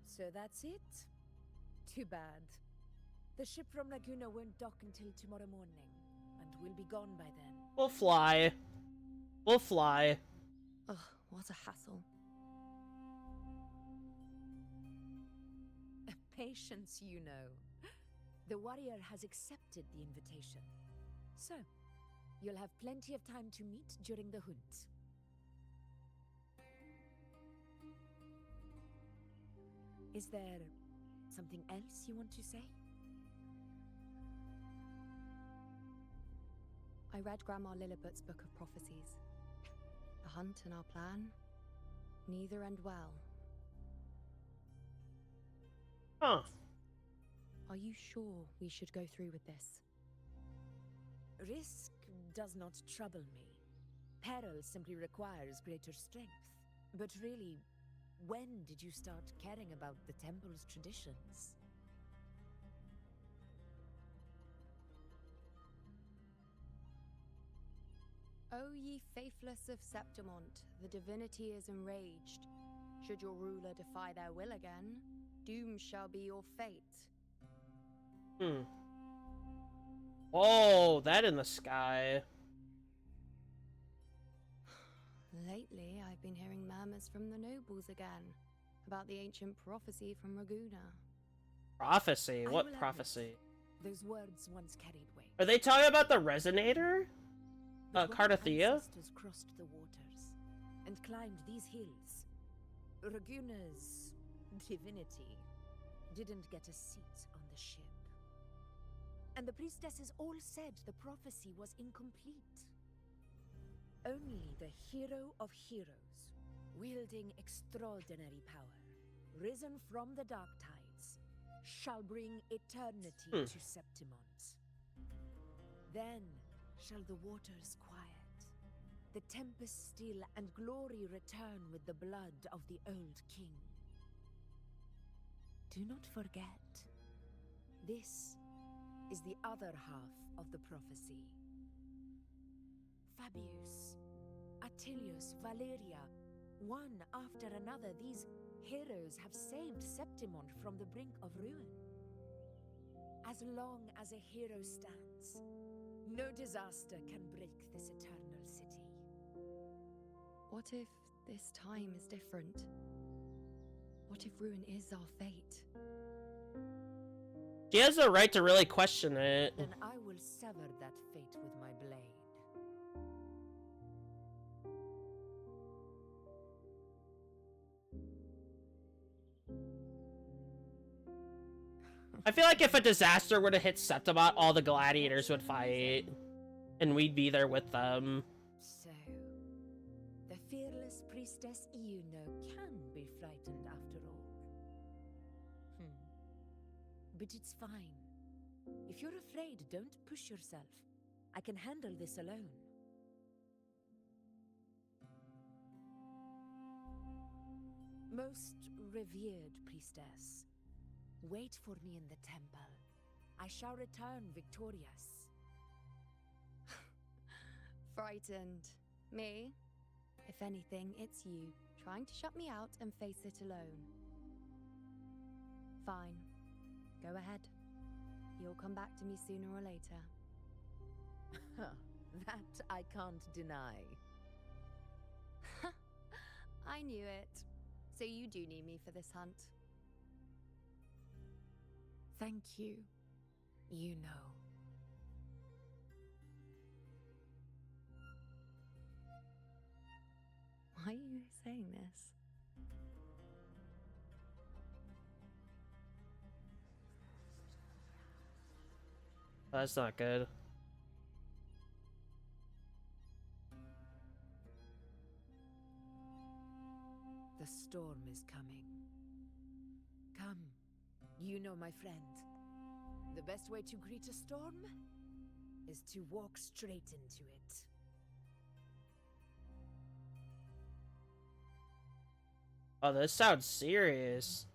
So that's it? Too bad. The ship from Laguna won't dock until tomorrow morning, and we'll be gone by then. We'll fly. We'll fly. Ugh, what a hassle. Patience, you know. The warrior has accepted the invitation. So, you'll have plenty of time to meet during the hunt. Is there something else you want to say? I read Grandma Lilibet's book of prophecies. The hunt and our plan, neither end well. Huh. Are you sure we should go through with this? Risk does not trouble me. Peril simply requires greater strength. But really, when did you start caring about the temple's traditions? O ye faithless of Septimont, the divinity is enraged. Should your ruler defy their will again, doom shall be your fate. Whoa, that in the sky. Lately, I've been hearing murmurs from the nobles again about the ancient prophecy from Raguna. Prophecy? I What will admit, prophecy? those words once carried weight. Are they talking about the resonator? But when our Cardathia? ancestors crossed the waters and climbed these hills, Raguna's divinity didn't get a seat on the ship. And the priestesses all said the prophecy was incomplete. Only the hero of heroes, wielding extraordinary power, risen from the dark tides, shall bring eternity to Septimont. Then shall the waters quiet, the tempest still, and glory return with the blood of the old king. Do not forget, this is the other half of the prophecy. Fabius, Attilius, Valeria, one after another, these heroes have saved Septimont from the brink of ruin. As long as a hero stands, no disaster can break this eternal city. What if this time is different? What if ruin is our fate? She has the right to really question it. Then I will sever that fate with my blade. I feel like if a disaster were to hit Septimont, all the gladiators would fight. And we'd be there with them. So, the fearless priestess Yuno can be frightened after all. But it's fine. If you're afraid, don't push yourself. I can handle this alone. Most revered priestess, wait for me in the temple. I shall return victorious. Frightened. Me? If anything, it's you, trying to shut me out and face it alone. Fine. Go ahead. You'll come back to me sooner or later. That I can't deny. I knew it. So you do need me for this hunt. Thank you. You know. Why are you saying this? That's not good. The storm is coming. Come. You know, my friend. The best way to greet a storm is to walk straight into it. Oh, this sounds serious.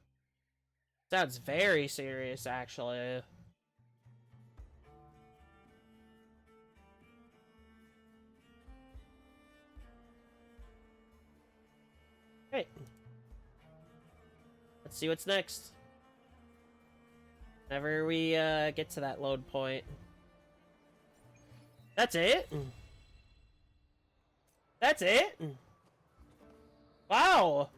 Sounds very serious, actually. Great. Let's see what's next. Whenever we get to that load point. That's it? That's it? Wow.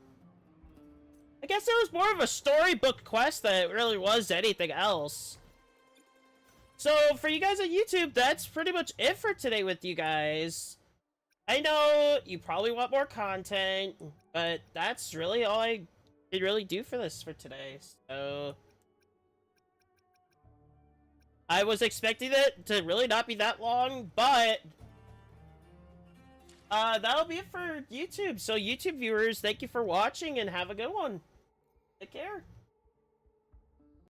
I guess it was more of a storybook quest than it really was anything else. So, for you guys on YouTube, that's pretty much it for today with you guys. I know you probably want more content, but that's really all I could really do for this for today. So, I was expecting it to really not be that long, but that'll be it for YouTube. So, YouTube viewers, thank you for watching and have a good one. Take care.